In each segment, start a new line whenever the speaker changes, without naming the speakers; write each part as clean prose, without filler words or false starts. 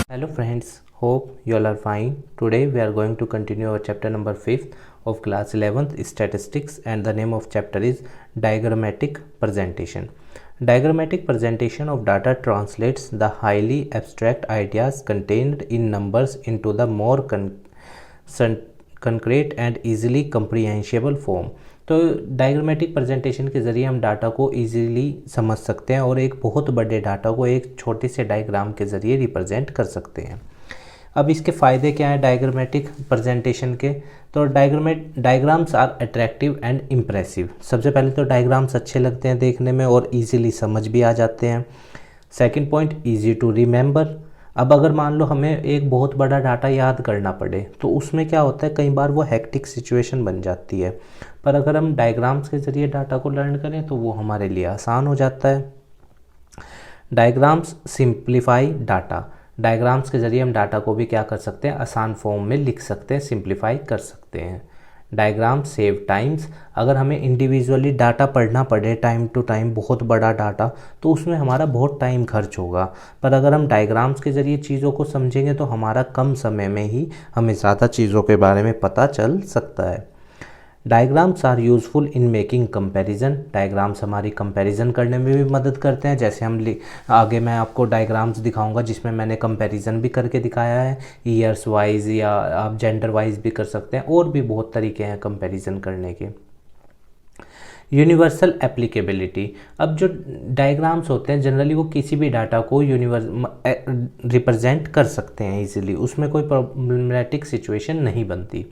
Hello friends, hope you all are fine. Today we are going to continue our chapter number 5th of class 11th statistics, and the name of chapter is diagrammatic presentation. Diagrammatic presentation of data translates the highly abstract ideas contained in numbers into the more concrete and easily comprehensible form. तो diagrammatic presentation के ज़रिए हम data को easily समझ सकते हैं और एक बहुत बड़े डाटा को एक छोटे से डायग्राम के ज़रिए रिप्रेजेंट कर सकते हैं। अब इसके फ़ायदे क्या हैं डायग्रामेटिक प्रेजेंटेशन के? तो diagrams are attractive and impressive. सबसे पहले तो डायग्राम्स अच्छे लगते हैं देखने में और इजीली समझ भी आ जाते हैं। Second point, easy to remember. अब अगर मान लो हमें एक बहुत बड़ा डाटा याद करना पड़े तो उसमें क्या होता है, कई बार वो हेक्टिक सिचुएशन बन जाती है, पर अगर हम डायग्राम्स के ज़रिए डाटा को लर्न करें तो वो हमारे लिए आसान हो जाता है। Diagrams simplify data. डायग्राम्स के ज़रिए हम डाटा को भी क्या कर सकते हैं, आसान फॉर्म में लिख सकते हैं, सिंप्लीफाई कर सकते हैं। Diagram save times. अगर हमें इंडिविजुअली डाटा पढ़ना पड़े टाइम टू टाइम, बहुत बड़ा डाटा, तो उसमें हमारा बहुत टाइम खर्च होगा, पर अगर हम डायग्राम्स के ज़रिए चीज़ों को समझेंगे तो हमारा कम समय में ही हमें ज़्यादा चीज़ों के बारे में पता चल सकता है। Diagrams are useful in making comparison. Diagrams हमारी कंपैरिजन करने में भी मदद करते हैं। जैसे आगे मैं आपको डायग्राम्स दिखाऊंगा जिसमें मैंने कंपैरिजन भी करके दिखाया है, ईयर्स वाइज या आप जेंडर वाइज भी कर सकते हैं, और भी बहुत तरीके हैं कंपैरिजन करने के। Universal applicability. अब जो डायग्राम्स होते हैं जनरली वो किसी भी डाटा को रिप्रेजेंट कर सकते हैं इजीली, उसमें कोई प्रॉब्लमेटिक सिचुएशन नहीं बनती।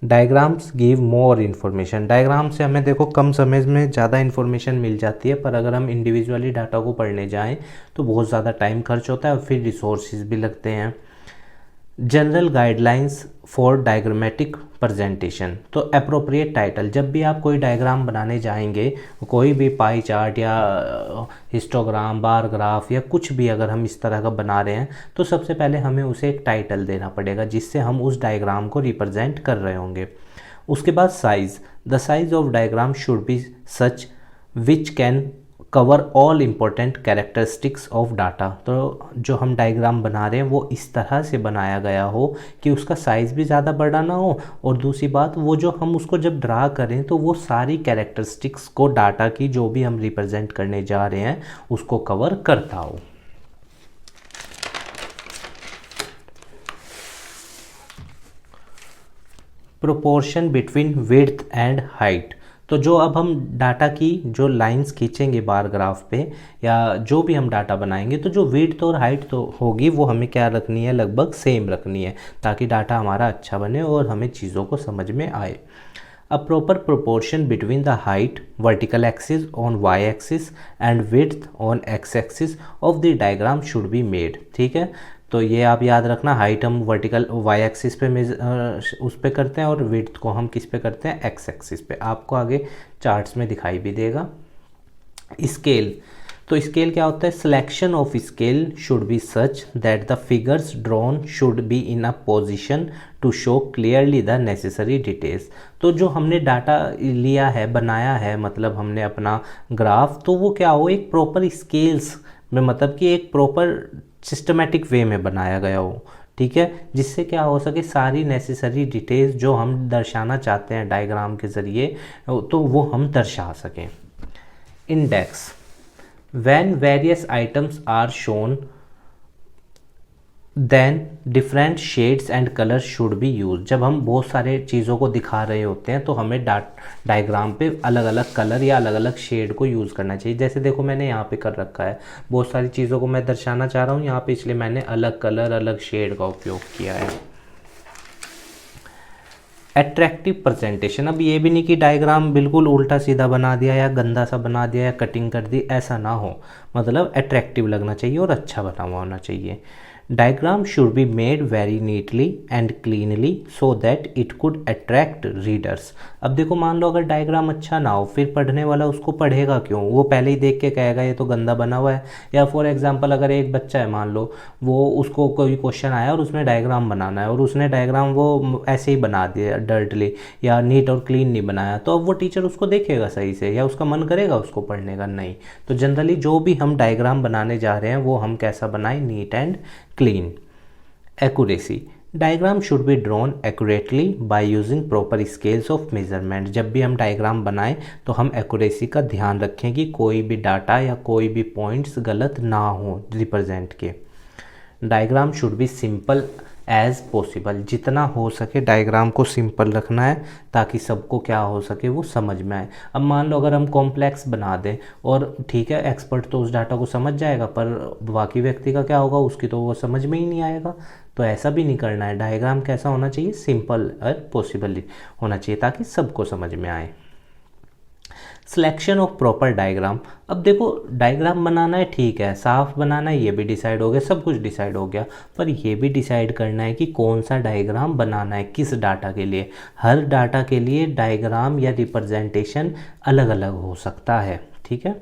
Diagrams give more information. Diagram से हमें देखो कम समय में ज़्यादा इन्फॉर्मेशन मिल जाती है, पर अगर हम इंडिविजुअली डाटा को पढ़ने जाएं तो बहुत ज़्यादा टाइम खर्च होता है और फिर रिसोर्सेज भी लगते हैं। General guidelines for diagrammatic presentation. तो अप्रोप्रिएट टाइटल। जब भी आप कोई डायग्राम बनाने जाएंगे, कोई भी पाई चार्ट या हिस्टोग्राम, बार ग्राफ या कुछ भी अगर हम इस तरह का बना रहे हैं तो सबसे पहले हमें उसे एक टाइटल देना पड़ेगा जिससे हम उस डायग्राम को रिप्रेजेंट कर रहे होंगे। उसके बाद size. The size of diagram should be such which can cover all important characteristics of data. तो जो हम डायग्राम बना रहे हैं वो इस तरह से बनाया गया हो कि उसका साइज़ भी ज़्यादा बड़ा ना हो, और दूसरी बात वो जो हम उसको जब ड्रा करें तो वो सारी कैरेक्टरिस्टिक्स को डाटा की जो भी हम रिप्रेजेंट करने जा रहे हैं उसको कवर करता हो। Proportion between width and height. तो जो अब हम डाटा की जो लाइंस खींचेंगे बार ग्राफ पे या जो भी हम डाटा बनाएंगे, तो जो विड्थ और हाइट तो होगी वो हमें क्या रखनी है, लगभग सेम रखनी है, ताकि डाटा हमारा अच्छा बने और हमें चीज़ों को समझ में आए। A proper proportion between the height vertical axis on y axis and width on x axis of the diagram should be made। ठीक है, तो ये आप याद रखना, हाइट हम वर्टिकल y एक्सिस पे उस पे करते हैं और विड्थ को हम किस पे करते हैं, x एक्सिस पे। आपको आगे चार्ट्स में दिखाई भी देगा। स्केल। तो स्केल क्या होता है, selection of scale should be such that the figures drawn should be in a position to show clearly the necessary details. तो जो हमने डाटा लिया है, बनाया है, मतलब हमने अपना ग्राफ, तो वो क्या हो, एक प्रॉपर स्केल्स में, मतलब कि एक प्रॉपर सिस्टमेटिक वे में बनाया गया हो। ठीक है, जिससे क्या हो सके, सारी नेसेसरी डिटेल्स जो हम दर्शाना चाहते हैं डायग्राम के ज़रिए तो वो हम दर्शा सकें। Index. When various items are shown, then different shades and colors should be used। जब हम बहुत सारे चीज़ों को दिखा रहे होते हैं तो हमें डायग्राम पे अलग अलग कलर या अलग अलग शेड को यूज़ करना चाहिए। जैसे देखो मैंने यहाँ पे कर रखा है, बहुत सारी चीज़ों को मैं दर्शाना चाह रहा हूँ यहाँ पे, इसलिए मैंने अलग कलर अलग शेड का उपयोग किया है। Attractive presentation. अब ये भी नहीं कि डायग्राम बिल्कुल उल्टा सीधा बना दिया या गंदा सा बना दिया या कटिंग कर दी, ऐसा ना हो, मतलब अट्रैक्टिव लगना चाहिए और अच्छा बना हुआ होना चाहिए। Diagram should be made very neatly and cleanly so that it could attract readers. अब देखो मान लो अगर डायग्राम अच्छा ना हो, फिर पढ़ने वाला उसको पढ़ेगा क्यों? वो पहले ही देख के कहेगा ये तो गंदा बना हुआ है। या फॉर एग्जांपल अगर एक बच्चा है, मान लो वो उसको कोई क्वेश्चन आया और उसमें डायग्राम बनाना है और उसने डायग्राम वो ऐसे ही बना दिया डर्टली या नीट और क्लीन नहीं बनाया, तो अब वो टीचर उसको देखेगा सही से या उसका मन करेगा उसको पढ़ने का? नहीं। तो जनरली जो भी हम डायग्राम बनाने जा रहे हैं वो हम कैसा बनाएं? Neat and clean. Accuracy, diagram should be drawn accurately by using proper scales of measurement. जब भी हम डायग्राम बनाएं तो हम एक्यूरेसी का ध्यान रखें कि कोई भी डाटा या कोई भी पॉइंट्स गलत ना हो रिप्रेजेंट के। Diagram should be simple as possible, जितना हो सके डायग्राम को सिंपल रखना है ताकि सबको क्या हो सके वो समझ में आए। अब मान लो अगर हम कॉम्प्लेक्स बना दें और ठीक है एक्सपर्ट तो उस डाटा को समझ जाएगा पर बाकी व्यक्ति का क्या होगा, उसकी तो वो समझ में ही नहीं आएगा। तो ऐसा भी नहीं करना है, डायग्राम कैसा होना चाहिए? सिंपल और पॉसिबल होना चाहिए ताकि सबको समझ में आए। सिलेक्शन ऑफ प्रॉपर डायग्राम, अब देखो डायग्राम बनाना है ठीक है, साफ बनाना है ये भी डिसाइड हो गया, सब कुछ डिसाइड हो गया, पर ये भी डिसाइड करना है कि कौन सा डायग्राम बनाना है किस डाटा के लिए। हर डाटा के लिए डायग्राम या रिप्रेजेंटेशन अलग अलग हो सकता है, ठीक है।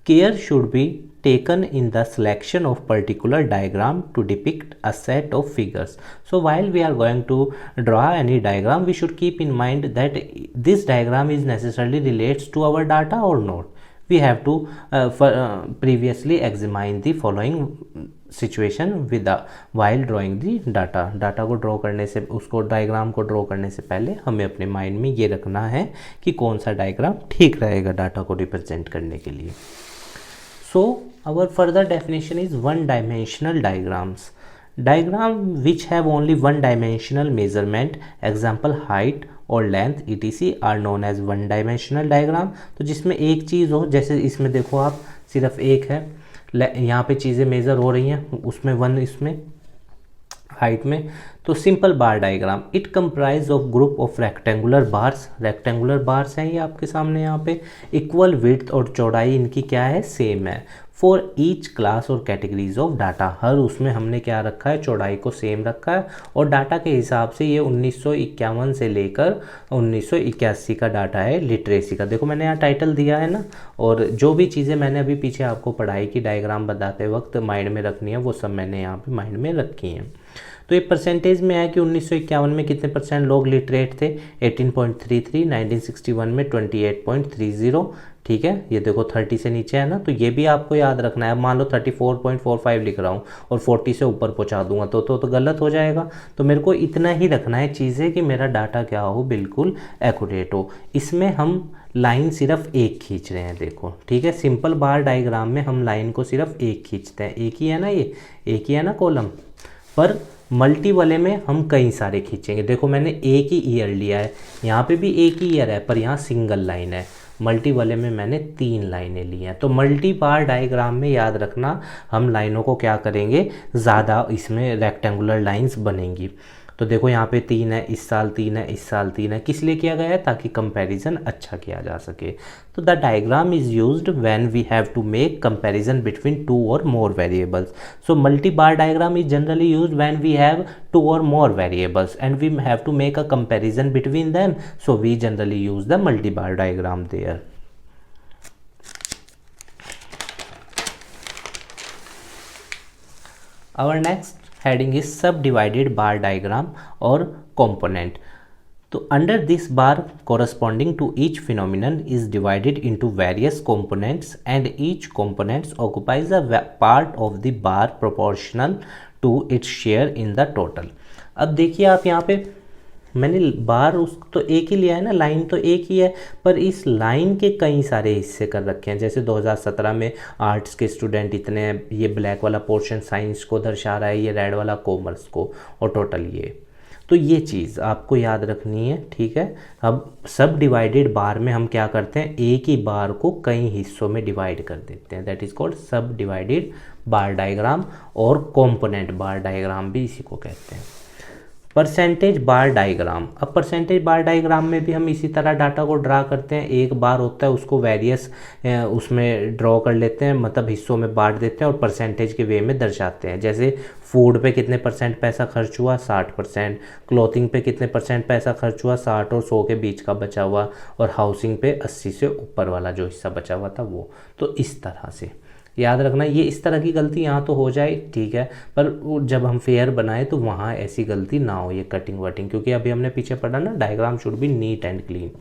Care should be taken in the selection of particular diagram to depict a set of figures. So while we are going to draw any diagram, we should keep in mind that this diagram is necessarily relates to our data or not. We have to previously examine the following situation with the while drawing the data. Data को draw करने से, उसको diagram को draw करने से पहले हमें अपने माइंड में ये रखना है कि कौन सा डायग्राम ठीक रहेगा डाटा को रिप्रेजेंट करने के लिए। So our further definition is one dimensional diagrams. Diagram which have only one dimensional measurement, example height or length etc are known as one dimensional diagram. तो जिसमें एक चीज़ हो, जैसे इसमें देखो आप सिर्फ एक है, यहाँ पे चीज़ें मेज़र हो रही हैं, उसमें वन, इसमें हाइट में, तो simple bar diagram. It comprise of group of rectangular bars, rectangular bars हैं ये आपके सामने यहाँ पे, इक्वल विड्थ और चौड़ाई इनकी क्या है? सेम है। फॉर ईच क्लास और कैटेगरीज ऑफ डाटा, हर उसमें हमने क्या रखा है? चौड़ाई को सेम रखा है। और डाटा के हिसाब से ये 1951 से लेकर 1981 का डाटा है लिटरेसी का। देखो मैंने यहाँ टाइटल दिया है ना, और जो भी चीज़ें मैंने अभी पीछे आपको पढ़ाई की डायग्राम बताते वक्त माइंड में रखनी है वो सब मैंने यहाँ पे माइंड में रखी हैं। तो ये परसेंटेज में है कि 1951 में कितने परसेंट लोग लिटरेट थे? 18.33, 1961 में 28.30, ठीक है। ये देखो 30 से नीचे है ना, तो ये भी आपको याद रखना है। मान लो 34.45 लिख रहा हूँ और 40 से ऊपर पहुँचा दूंगा तो गलत हो जाएगा। तो मेरे को इतना ही रखना है चीज़ें कि मेरा डाटा क्या हो? बिल्कुल एक्यूरेट हो। इसमें हम लाइन सिर्फ एक खींच रहे हैं, देखो ठीक है। सिंपल बार डायग्राम में हम लाइन को सिर्फ एक खींचते हैं, एक ही है ना, ये एक ही है ना कॉलम, पर मल्टी वाले में हम कई सारे खींचेंगे। देखो मैंने एक ही ईयर लिया है, यहाँ पे भी एक ही ईयर है पर यहाँ सिंगल लाइन है। मल्टी वाले में मैंने 3 लाइनें ली हैं। तो मल्टी बार डायग्राम में याद रखना हम लाइनों को क्या करेंगे? ज़्यादा इसमें रेक्टेंगुलर लाइंस बनेंगी। तो देखो यहाँ पे 3 है, इस साल 3 है, इस साल 3 है, किस लिए किया गया है? ताकि कंपैरिजन अच्छा किया जा सके। तो the diagram is used when we have to make comparison between 2 और more variables. So multi bar diagram is generally used when we have 2 or more variables and we have to make a comparison between them, so we generally use the multi bar diagram there. Our next heading is subdivided bar diagram or component. So under this bar corresponding to each phenomenon is divided into various components and each component occupies a part of the bar proportional to its share in the total. अब देखिए आप यहाँ पे मैंने बार उस तो एक ही लिया है ना, लाइन तो एक ही है, पर इस लाइन के कई सारे हिस्से कर रखे हैं। जैसे 2017 में आर्ट्स के स्टूडेंट इतने, ये ब्लैक वाला पोर्शन साइंस को दर्शा रहा है, ये रेड वाला कॉमर्स को, और टोटल ये। तो ये चीज़ आपको याद रखनी है, ठीक है। अब सब डिवाइडेड बार में हम क्या करते हैं? एक ही बार को कई हिस्सों में डिवाइड कर देते हैं, दैट इज़ कॉल्ड सब डिवाइडेड बार डायग्राम, और कॉम्पोनेंट बार डायग्राम भी इसी को कहते हैं। परसेंटेज बार डायग्राम। अब परसेंटेज बार डायग्राम में भी हम इसी तरह डाटा को ड्रा करते हैं। एक बार होता है, उसको वेरियस उसमें ड्रॉ कर लेते हैं, मतलब हिस्सों में बांट देते हैं और परसेंटेज के वे में दर्शाते हैं। जैसे फूड पे कितने % पैसा खर्च हुआ, 60%। क्लॉथिंग पे कितने % पैसा खर्च हुआ, 60 और 100 के बीच का बचा हुआ। और हाउसिंग पे 80 से ऊपर वाला जो हिस्सा बचा हुआ था वो। तो इस तरह से याद रखना, ये इस तरह की गलती यहाँ तो हो जाए ठीक है, पर जब हम फेयर बनाए तो वहाँ ऐसी गलती ना हो, ये कटिंग वटिंग, क्योंकि अभी हमने पीछे पढ़ा ना, diagram should B neat and clean.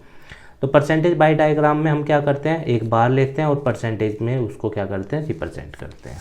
तो परसेंटेज बाय डायग्राम में हम क्या करते हैं, एक बार लेते हैं और परसेंटेज में उसको क्या करते हैं, रिप्रेजेंट करते हैं।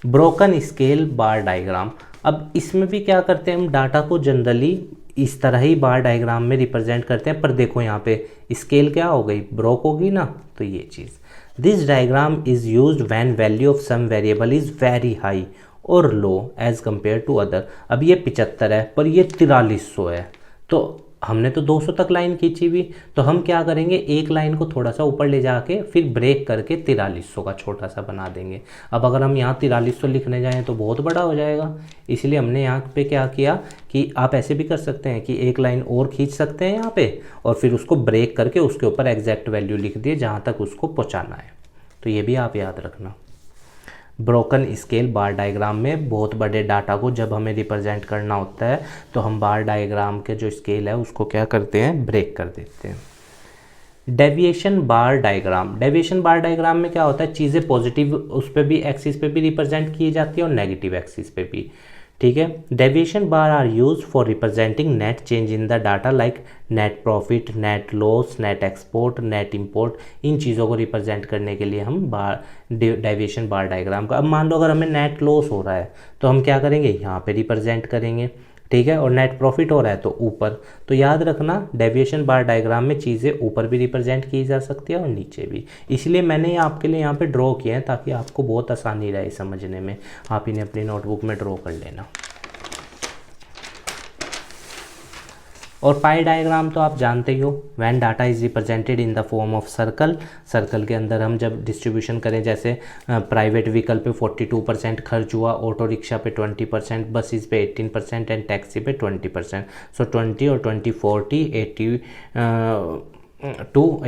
ब्रोकन स्केल बार डायग्राम। अब इसमें भी क्या करते हैं हम, डाटा को जनरली इस तरह ही बार डायग्राम में रिप्रेजेंट करते हैं, पर देखो यहाँ पे स्केल क्या हो गई, ब्रोक होगी ना, तो ये चीज़। This diagram is used when value of some variable is very high और low as compare to other. अब ये 75 है पर ये 4300 है, तो हमने तो 200 तक लाइन खींची हुई, तो हम क्या करेंगे, एक लाइन को थोड़ा सा ऊपर ले जाके फिर ब्रेक करके 4300 का छोटा सा बना देंगे। अब अगर हम यहाँ 4300 लिखने जाएं तो बहुत बड़ा हो जाएगा, इसलिए हमने यहाँ पे क्या किया कि आप ऐसे भी कर सकते हैं कि एक लाइन और खींच सकते हैं यहाँ पे और फिर उसको ब्रेक करके उसके ऊपर एग्जैक्ट वैल्यू लिख दिए जहाँ तक उसको पहुँचाना है। तो ये भी आप याद रखना। ब्रोकन स्केल बार डायग्राम में बहुत बड़े डाटा को जब हमें रिप्रेजेंट करना होता है तो हम बार डायग्राम के जो स्केल है उसको क्या करते हैं, ब्रेक कर देते हैं। डेविएशन बार डायग्राम। डेविएशन बार डायग्राम में क्या होता है, चीज़ें पॉजिटिव उस पर भी एक्सिस पे भी रिप्रेजेंट की जाती है और नेगेटिव एक्सिस पे भी, ठीक है। Deviation bar are use for representing net change in the data like net profit, net loss, net export, net import. इन चीज़ों को रिप्रेजेंट करने के लिए हम बार डेविएशन बार डायग्राम का, अब मान लो अगर हमें नेट लॉस हो रहा है तो हम क्या करेंगे, यहाँ पे रिप्रेजेंट करेंगे, ठीक है, और नेट प्रॉफिट हो रहा है तो ऊपर। तो याद रखना डेविएशन बार डायग्राम में चीज़ें ऊपर भी रिप्रेजेंट की जा सकती है और नीचे भी, इसलिए मैंने आपके लिए यहाँ पे ड्रॉ किया है ताकि आपको बहुत आसानी रहे समझने में। आप इन्हें अपनी नोटबुक में ड्रॉ कर लेना। और पाई डायग्राम तो आप जानते ही हो, when data is represented in the form of circle. Circle के अंदर हम जब डिस्ट्रीब्यूशन करें, जैसे प्राइवेट व्हीकल पे 42% खर्च हुआ, ऑटो रिक्शा पे 20%, बसेस पे 18% एंड टैक्सी पे 20%। सो 20 और 20 40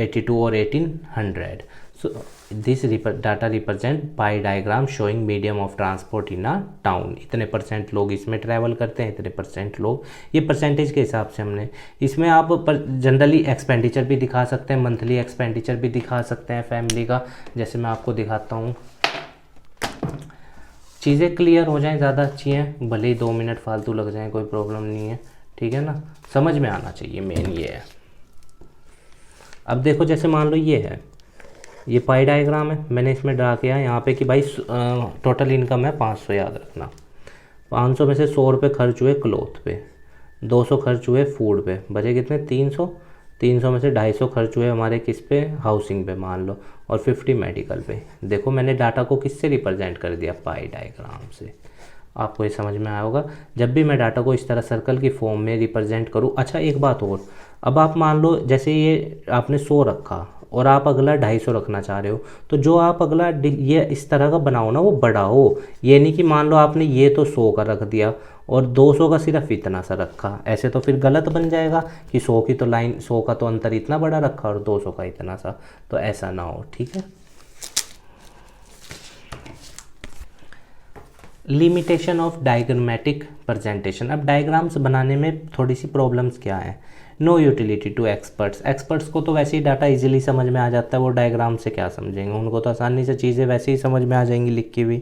82 और 1800। So this data represent pi diagram showing medium of transport in a town. इतने % लोग इसमें ट्रैवल करते हैं, इतने % लोग, ये परसेंटेज के हिसाब से हमने इसमें आप जनरली एक्सपेंडिचर भी दिखा सकते हैं, मंथली एक्सपेंडिचर भी दिखा सकते हैं फैमिली का। जैसे मैं आपको दिखाता हूँ, चीज़ें क्लियर हो जाएं ज़्यादा अच्छी हैं, भले ही 2 मिनट फालतू लग जाएं कोई प्रॉब्लम नहीं है, ठीक है ना, समझ में आना चाहिए, मेन ये है। अब देखो जैसे मान लो ये है, ये पाई डायग्राम है, मैंने इसमें ड्रा किया है यहाँ पे कि भाई टोटल इनकम है 500, याद रखना। 500 में से 100 रुपये खर्च हुए क्लॉथ पे, 200 खर्च हुए फूड पे, बचे कितने 300। 300 में से 250 खर्च हुए हमारे किस पे, हाउसिंग पे मान लो, और 50 मेडिकल पे। देखो मैंने डाटा को किससे रिप्रेजेंट कर दिया, पाई डायग्राम से। आपको ये समझ में आया होगा, जब भी मैं डाटा को इस तरह सर्कल की फॉर्म में रिप्रेजेंट करूँ। अच्छा एक बात और, अब आप मान लो जैसे ये आपने 100 रखा और आप अगला 250 रखना चाह रहे हो, तो जो आप अगला ये इस तरह का बनाओ ना, वो बड़ा हो। ये नहीं कि मान लो आपने ये तो 100 का रख दिया और 200 का सिर्फ इतना सा रखा, ऐसे तो फिर गलत बन जाएगा कि 100 की तो लाइन, 100 का तो अंतर इतना बड़ा रखा और 200 का इतना सा, तो ऐसा ना हो, ठीक है। Limitation of diagrammatic presentation. अब डायग्राम्स बनाने में थोड़ी सी प्रॉब्लम्स क्या है, no utility to experts. Experts को तो वैसे ही डाटा इजीली समझ में आ जाता है, वो डायग्राम से क्या समझेंगे, उनको तो आसानी से चीज़ें वैसे ही समझ में आ जाएंगी लिखी हुई।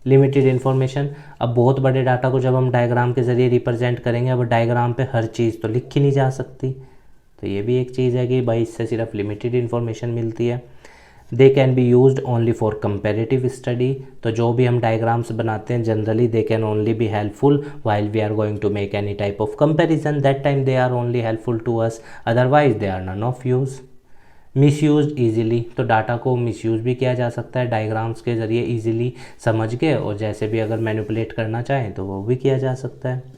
Limited information. अब बहुत बड़े डाटा को जब हम डायग्राम के ज़रिए रिप्रेजेंट करेंगे, अब डायग्राम पे हर चीज़ तो लिखी नहीं जा सकती, तो ये भी एक चीज़ है कि भाई इससे सिर्फ लिमिटेड इन्फॉर्मेशन मिलती है। They can be used only for comparative study. तो जो भी हम डायग्राम्स बनाते हैं generally they can only be helpful while we are going to make any type of comparison, that time they are only helpful to us, otherwise they are none of use. Misuse easily. तो data को misuse भी किया जा सकता है diagrams के ज़रिए easily समझ के, और जैसे भी अगर मैनिपुलेट करना चाहें तो वो भी किया जा सकता है।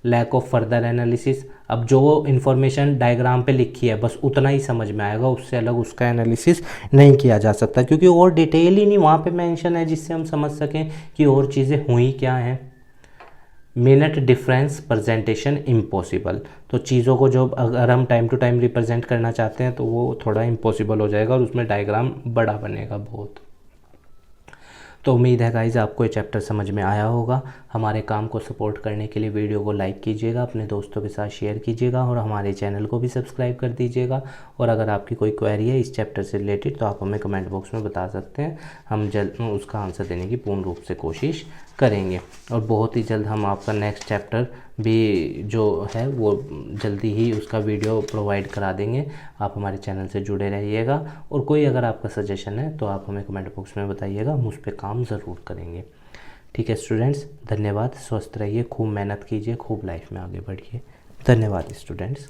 Lack of further analysis. अब जो इन्फॉर्मेशन डायग्राम पे लिखी है बस उतना ही समझ में आएगा, उससे अलग उसका एनालिसिस नहीं किया जा सकता, क्योंकि और डिटेल ही नहीं वहाँ पे मेंशन है जिससे हम समझ सकें कि और चीज़ें हुई क्या हैं। Minute difference presentation impossible. तो चीज़ों को जो अगर हम टाइम टू टाइम रिप्रेजेंट करना चाहते हैं तो वो थोड़ा इम्पॉसिबल हो जाएगा और उसमें डायग्राम बड़ा बनेगा बहुत। तो उम्मीद है गाइज आपको ये चैप्टर समझ में आया होगा। हमारे काम को सपोर्ट करने के लिए वीडियो को लाइक कीजिएगा, अपने दोस्तों के साथ शेयर कीजिएगा और हमारे चैनल को भी सब्सक्राइब कर दीजिएगा। और अगर आपकी कोई क्वेरी है इस चैप्टर से रिलेटेड तो आप हमें कमेंट बॉक्स में बता सकते हैं, हम जल्द उसका आंसर देने की पूर्ण रूप से कोशिश करेंगे। और बहुत ही जल्द हम आपका नेक्स्ट चैप्टर भी जो है वो जल्दी ही उसका वीडियो प्रोवाइड करा देंगे। आप हमारे चैनल से जुड़े रहिएगा और कोई अगर आपका सजेशन है तो आप हमें कमेंट बॉक्स में बताइएगा, हम उस पर काम ज़रूर करेंगे। ठीक है स्टूडेंट्स, धन्यवाद। स्वस्थ रहिए, खूब मेहनत कीजिए, खूब लाइफ में आगे बढ़िए। धन्यवाद स्टूडेंट्स।